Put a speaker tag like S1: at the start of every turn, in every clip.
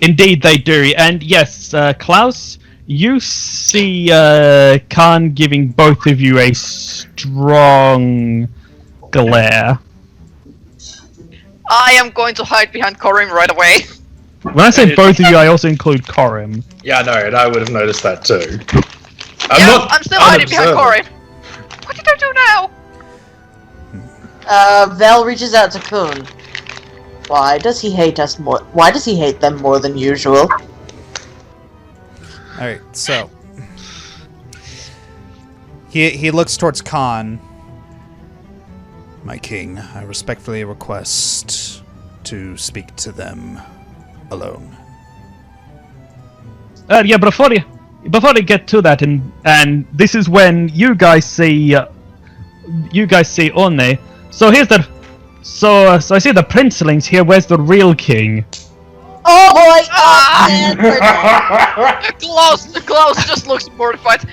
S1: Indeed they do, and yes, Klaus, you see Khan giving both of you a strong glare.
S2: I am going to hide behind Korim right away.
S1: When I say both of you, I also include Korim.
S3: Yeah, I know, and I would have noticed that too.
S2: I'm still hiding behind Korim. What did I do now?
S4: Vell reaches out to Kun. Why does he hate us more? Why does he hate them more than usual?
S5: Alright, so... He looks towards Khan. My king, I respectfully request to speak to them alone.
S1: Yeah, before you get to that, and this is when you guys see Aine. So here's the, so I see the princelings here. Where's the real king?
S4: Oh boy!
S2: The Klaus just looks mortified.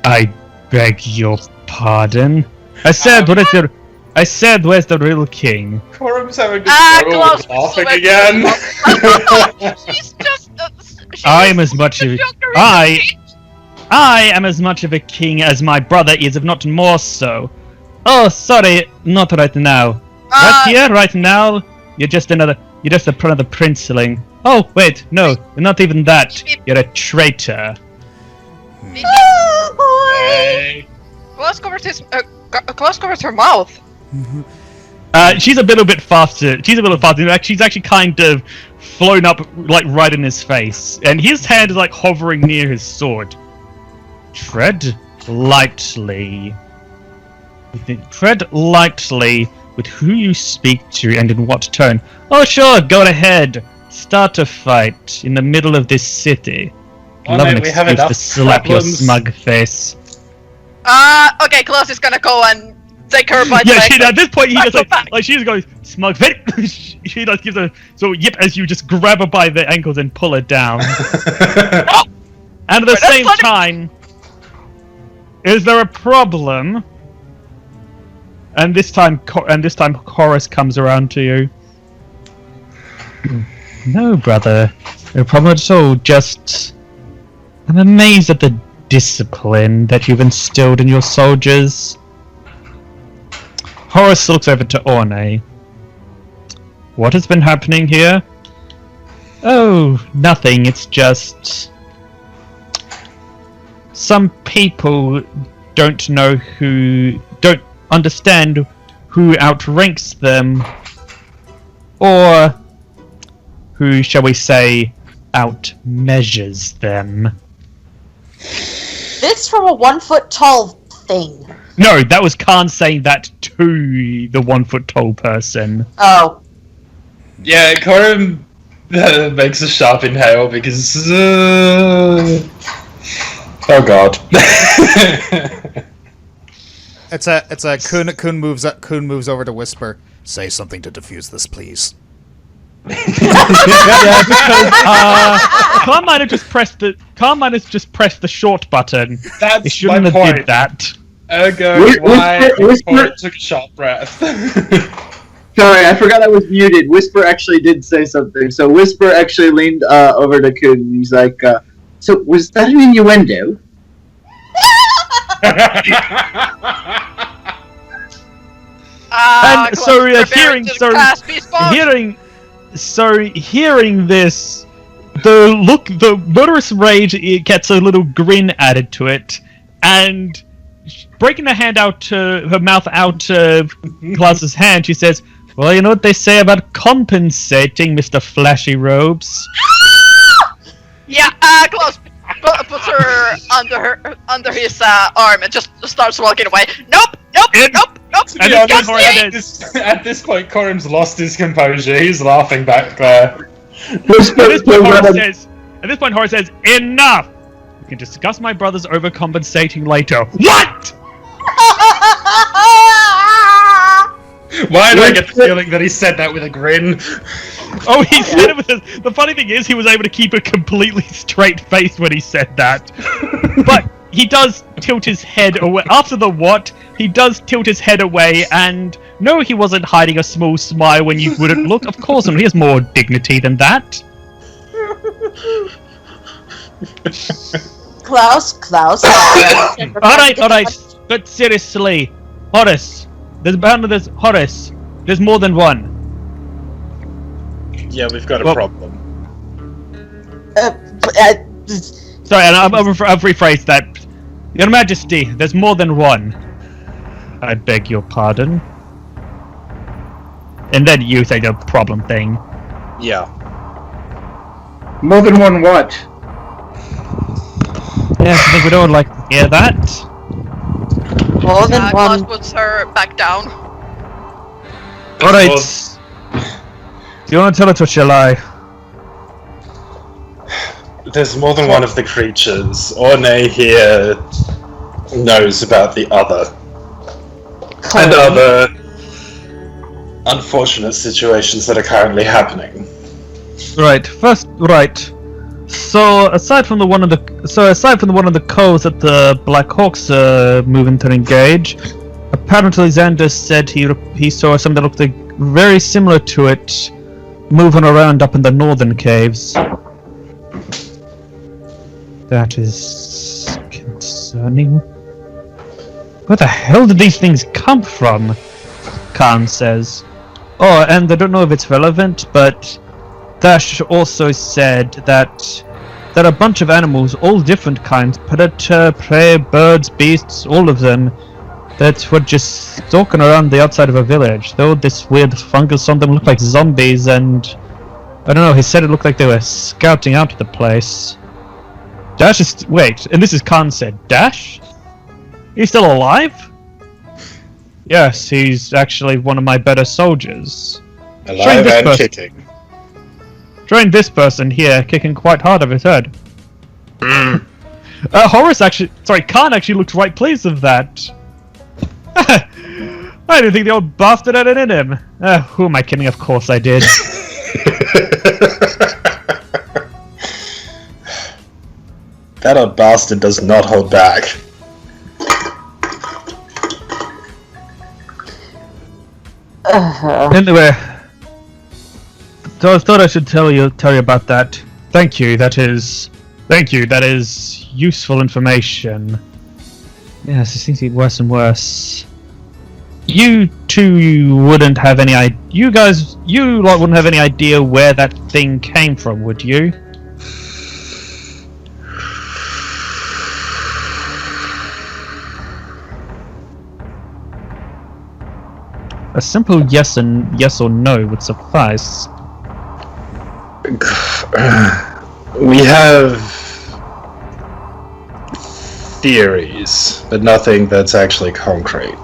S1: I beg your pardon. I said, where's the real king?
S3: Korim's having this moment of laughing again.
S2: She's just.
S1: I am as much of a king as my brother is, if not more so. Oh, sorry, not right now. Right now, you're just another princeling. Oh, wait, no, you're not even that. You're a traitor.
S4: Oh boy!
S2: Klaus covers her mouth.
S1: She's a little bit faster. She's actually kind of flown up, like, right in his face. And his hand is, like, hovering near his sword. Tread lightly. Tread lightly with who you speak to and in what tone. Oh, sure, go ahead. Start a fight in the middle of this city.
S3: Oh,
S1: Love
S3: mate,
S1: an
S3: we have
S1: excuse
S3: enough
S1: to slap your
S3: problems.
S1: smug face.
S2: Okay, Klaus is gonna go and take her by the
S1: Yeah,
S2: leg.
S1: at this point, he just like she's going smug face. She does gives a yip as you just grab her by the ankles and pull her down. And at the same time, is there a problem? And this time, Chorus comes around to you. No, brother, no problem at all. Just, I'm amazed at the discipline that you've instilled in your soldiers. Horace looks over to Aine. What has been happening here? Oh, nothing. It's just some people don't understand who outranks them, or who, shall we say, outmeasures them.
S4: This from a 1 foot tall thing.
S1: No, that was Khan saying that to the 1 foot tall person.
S4: Oh.
S3: Yeah, Korim makes a sharp inhale because. Oh god.
S5: It's a Kun moves over to whisper. Say something to defuse this, please.
S1: Yeah, because Khan might have just pressed the short button.
S3: That's
S1: He shouldn't
S3: my
S1: have
S3: point.
S1: did that.
S3: Ergo, why Korim took a sharp breath.
S6: Sorry, I forgot I was muted. Whisper actually did say something. So Whisper actually leaned over to Kun and he's like, so was that an innuendo?
S1: And so
S2: hearing
S1: hearing this, the murderous rage, it gets a little grin added to it, and breaking her hand out, her mouth out of Klaus's hand, she says, "Well, you know what they say about compensating, Mr. Flashy Robes."
S2: Yeah, Klaus puts her under his arm and just starts walking away. Nope.
S3: At this point, Korim's lost his composure. He's laughing back there.
S1: At this point, Horace says, "Enough! We can discuss my brothers overcompensating later." What?
S3: Why do I get the feeling that he said that with a grin?
S1: Oh, he said it with the funny thing is, he was able to keep a completely straight face when he said that. But he does tilt his head away. After the what, he does tilt his head away, and no, he wasn't hiding a small smile when you wouldn't look. Of course not, he has more dignity than that.
S4: Klaus.
S1: Alright, but seriously, Horace, there's more than one.
S3: Yeah, we've got a problem.
S1: Sorry, and I'll rephrase that. Your Majesty, there's more than one. I beg your pardon. And then you say the problem thing.
S3: Yeah.
S6: More than one what?
S1: Yes, I think we don't like to hear that.
S4: More than
S2: Klaus
S4: one.
S2: puts her back down.
S1: Alright. Do you want to tell it or shall I?
S3: There's more than one of the creatures. Aine here knows about the other. And other unfortunate situations that are currently happening.
S1: Right. So aside from the one of the coves that the Black Hawks are moving to engage, apparently Xander said he saw something that looked like very similar to it moving around up in the northern caves. That is concerning. Where the hell did these things come from? Khan says. Oh, and I don't know if it's relevant, but Dash also said that there are a bunch of animals, all different kinds, predator, prey, birds, beasts, all of them, that were just stalking around the outside of a village. Though this weird fungus on them looked like zombies, and I don't know, he said it looked like they were scouting out the place. Dash is... wait, and this is Khan said. Dash? He's still alive? Yes, he's actually one of my better soldiers.
S3: Alive and kicking.
S1: Trained this person here, kicking quite hard of his head. Khan actually looked right pleased with that. I didn't think the old bastard had it in him. Who am I kidding? Of course I did.
S3: That old bastard does not hold back.
S1: Anyway, so I thought I should tell you about that. Thank you. That is useful information. Yes, it seems to get worse and worse. You two wouldn't have any idea. You lot wouldn't have any idea where that thing came from, would you? A simple yes or no would suffice.
S3: We have theories, but nothing that's actually concrete.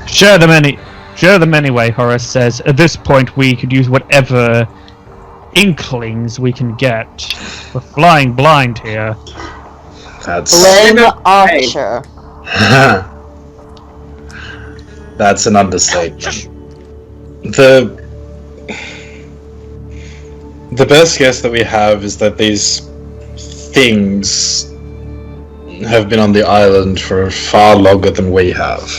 S1: Share them anyway, Horace says. At this point, we could use whatever inklings we can get. We're flying blind here.
S3: That's
S4: Blame Archer.
S3: That's an understatement. The best guess that we have is that these things have been on the island for far longer than we have.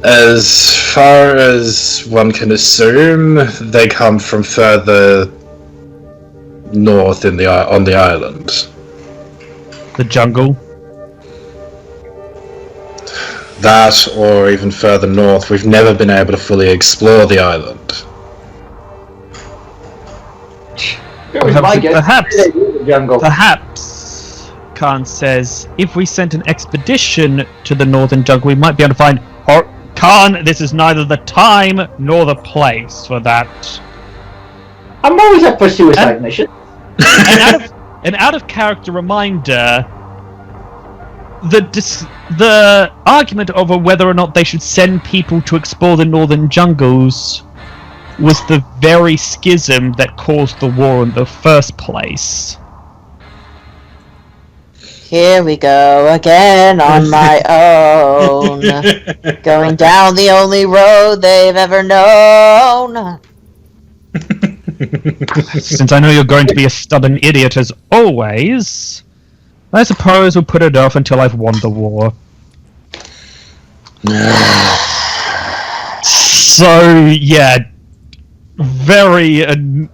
S3: As far as one can assume, they come from further north on the island.
S1: The jungle.
S3: That, or even further north, we've never been able to fully explore the island.
S6: It was my guess.
S1: Perhaps.
S6: They do the jungle.
S1: Perhaps, Khan says, if we sent an expedition to the northern jungle, we might be able to find... Khan, this is neither the time nor the place for that.
S6: I'm always up for suicide mission.
S1: An out-of-character reminder, the argument over whether or not they should send people to explore the northern jungles was the very schism that caused the war in the first place.
S4: Here we go again on my own. Going down the only road they've ever known.
S1: Since I know you're going to be a stubborn idiot as always, I suppose we'll put it off until I've won the war. So, yeah, very an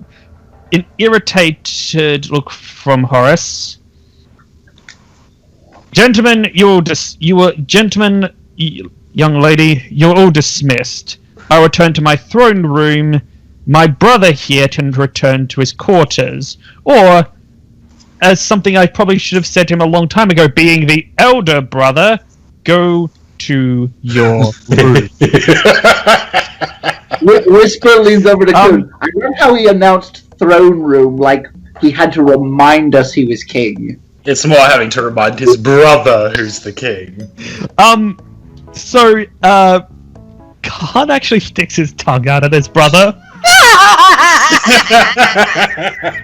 S1: irritated look from Horace. Gentlemen, young lady, you're all dismissed. I'll return to my throne room. My brother here can return to his quarters. Or, as something I probably should have said to him a long time ago, being the elder brother, go to your room.
S6: Whisper leans over to Kun. I love how he announced throne room like he had to remind us he was king.
S3: It's more having to remind his brother who's the king.
S1: So, Khan actually sticks his tongue out at his brother.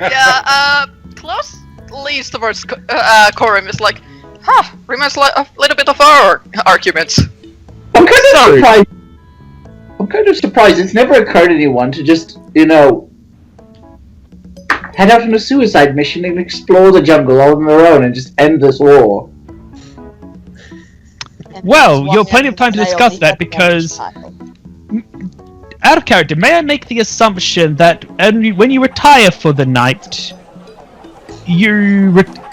S2: Yeah, Claus leans towards Korim. Is like, reminds like a little bit of our arguments.
S6: I'm kind of surprised. It's never occurred to anyone to just, head out on a suicide mission and explore the jungle all on their own and just end this war.
S1: Well, you'll have plenty of time to discuss that because, out of character, may I make the assumption that when you retire for the night,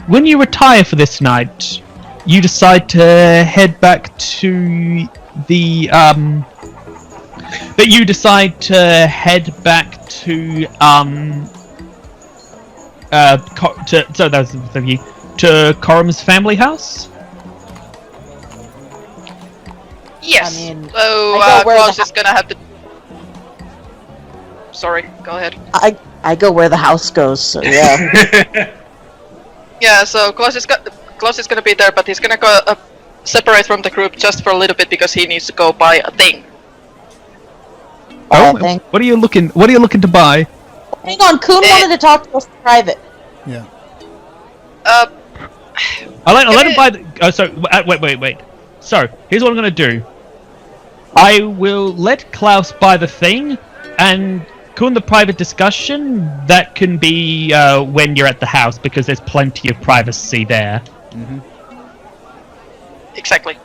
S1: when you retire for this night, you decide to head back to the to Korim's family house?
S2: Yes.
S4: I mean,
S2: so
S4: I go where
S2: Claus
S4: the
S2: is gonna have to. Sorry, go ahead.
S4: I go where the house goes, so yeah.
S2: Yeah, so Claus is gonna be there, but he's gonna go separate from the group just for a little bit because he needs to go buy a thing.
S1: Oh,
S4: Thank-
S1: what are you looking to buy?
S4: Hang on, Kun wanted to talk to us in private.
S5: Yeah.
S1: I'll let him buy the... wait. So, here's what I'm going to do. I will let Claus buy the thing, and Kun the private discussion, that can be when you're at the house, because there's plenty of privacy there.
S5: Mm-hmm.
S2: Exactly.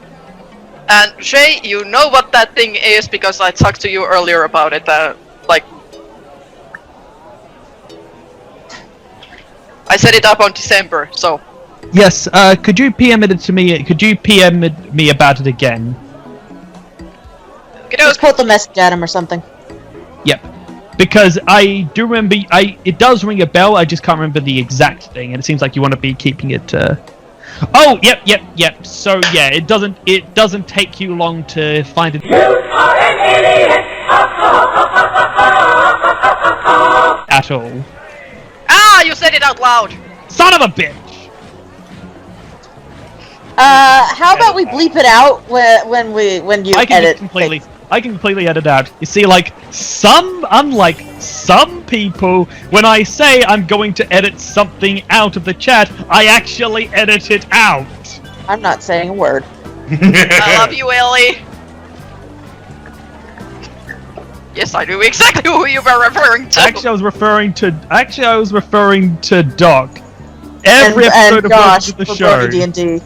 S2: And Shay, you know what that thing is because I talked to you earlier about it. I set it up on December, so.
S1: Yes, could you PM it to me? Could you PM me about it again?
S4: Just quote the message at him or something.
S1: Yep. Because I do remember, it does ring a bell, I just can't remember the exact thing, and it seems like you want to be keeping it, Oh, yep. So, yeah, it doesn't take you long to find it. You are an idiot! At all.
S2: Ah, you said it out loud!
S1: Son of a bitch!
S4: How about we bleep it out when you edit?
S1: I can completely edit out. You see, unlike some people, when I say I'm going to edit something out of the chat, I actually edit it out.
S4: I'm not saying a word.
S2: I love you, Ellie. Yes, I knew exactly who you were referring to.
S1: Actually, I was referring to Doc. Every episode of
S4: Josh
S1: the
S4: for
S1: show.
S4: D&D.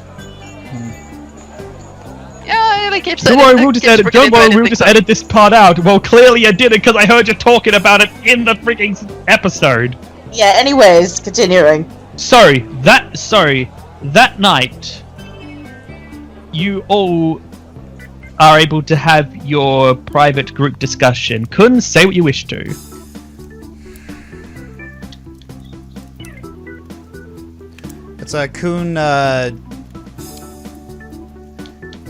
S2: Yeah, Ellie keeps
S1: Don't worry, we'll just edit this part out. Well, clearly I did it because I heard you talking about it in the freaking episode.
S4: Yeah, anyways, continuing.
S1: That night, you all are able to have your private group discussion. Couldn't say what you wish to.
S5: It's a Kun.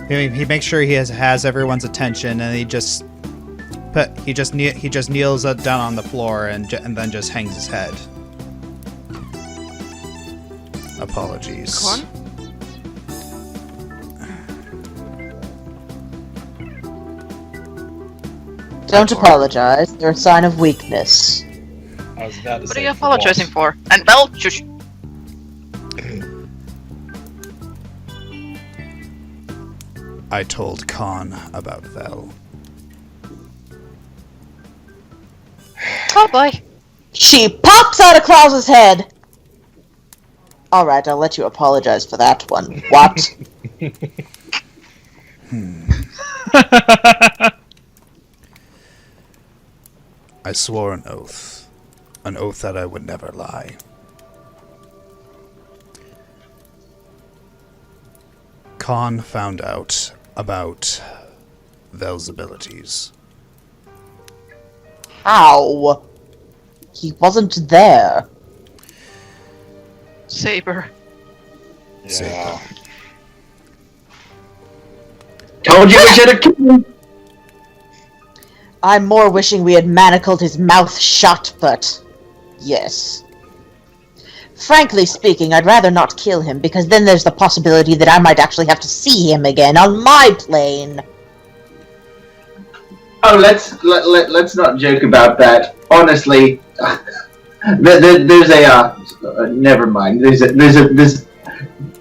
S5: He makes sure he has everyone's attention, and he just kneels down on the floor and then just hangs his head. Apologies.
S2: Con?
S4: Don't apologize. They're a sign of weakness.
S3: I was about to
S2: What
S3: say
S2: are you
S3: for
S2: apologizing
S3: what?
S2: for? And Vell, shush.
S5: I told Khan about Vell.
S2: Oh boy.
S4: She pops out of Klaus's head. Alright, I'll let you apologize for that one. What?
S5: I swore an oath that I would never lie. Khan found out about Vell's abilities.
S4: How? He wasn't there.
S2: Saber.
S3: Yeah.
S6: Told you we should have killed him.
S4: I'm more wishing we had manacled his mouth shut, but yes. Frankly speaking, I'd rather not kill him, because then there's the possibility that I might actually have to see him again on my plane.
S6: Oh, let's not joke about that. Honestly, there's a never mind. There's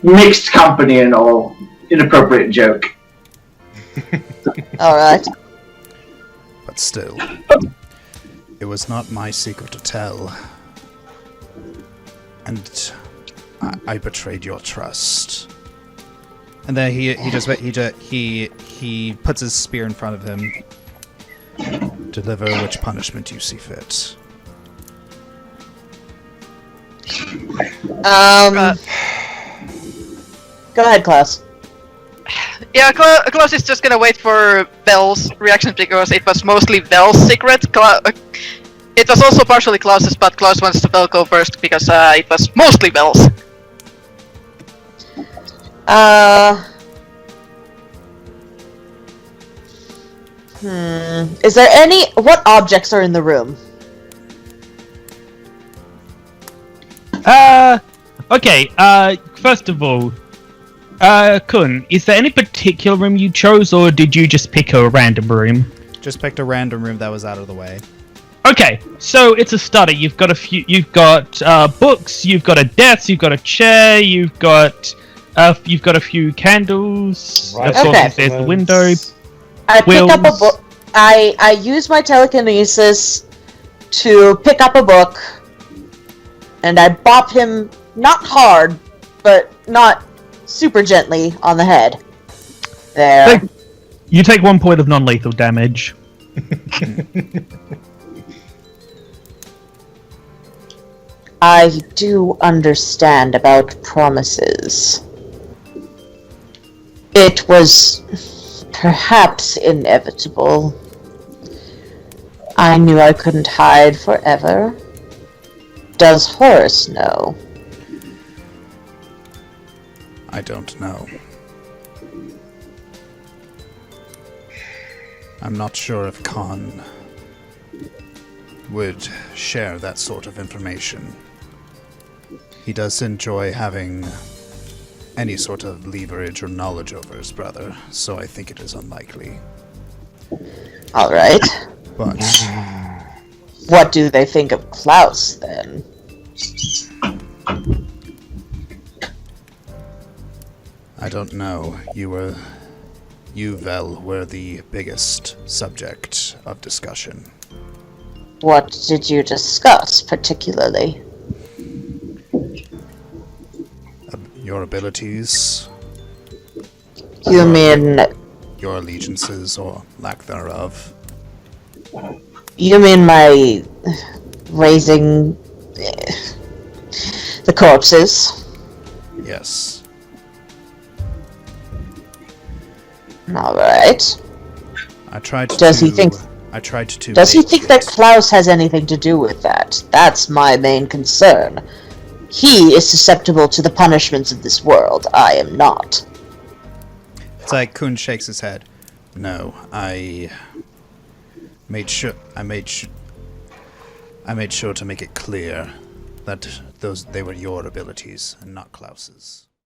S6: mixed company and all inappropriate joke.
S4: Alright.
S5: But still, it was not my secret to tell. And I betrayed your trust. And then he puts his spear in front of him. Deliver which punishment you see fit.
S4: Go ahead, Klaus.
S2: Yeah, Claus is just gonna wait for Vell's reaction because it was mostly Vell's secret. It was also partially Klaus's, but Klaus wants to Vell go first because it was mostly Vell's.
S4: Is there what objects are in the room?
S1: Okay, first of all, Kun, is there any particular room you chose, or did you just pick a random room?
S5: Just picked a random room that was out of the way.
S1: Okay, so it's a study. You've got books, you've got a desk, you've got a chair, you've got a few candles.
S3: Right.
S1: Of course,
S4: Okay.
S1: there's the window.
S4: I pick up a
S1: Wills.
S4: book. I use my telekinesis to pick up a book, and I bop him not hard, but not super gently on the head. There.
S1: You take 1 point of non-lethal damage.
S4: I do understand about promises. It was perhaps inevitable. I knew I couldn't hide forever. Does Horace know?
S5: I don't know. I'm not sure if Khan would share that sort of information. He does enjoy having any sort of leverage or knowledge over his brother, so I think it is unlikely.
S4: Alright.
S5: But
S4: What do they think of Klaus, then?
S5: I don't know. You, Vell, were the biggest subject of discussion.
S4: What did you discuss, particularly?
S5: Your abilities,
S4: You mean...
S5: your allegiances or lack thereof.
S4: You mean my... raising... the corpses?
S5: Yes.
S4: Alright.
S5: I tried
S4: Does
S5: to...
S4: he think...
S5: I tried to
S4: Does he
S5: make
S4: think
S5: it-
S4: that Klaus has anything to do with that? That's my main concern. He is susceptible to the punishments of this world. I am not.
S5: It's like Kun shakes his head. No, I made sure to make it clear that they were your abilities and not Klaus's.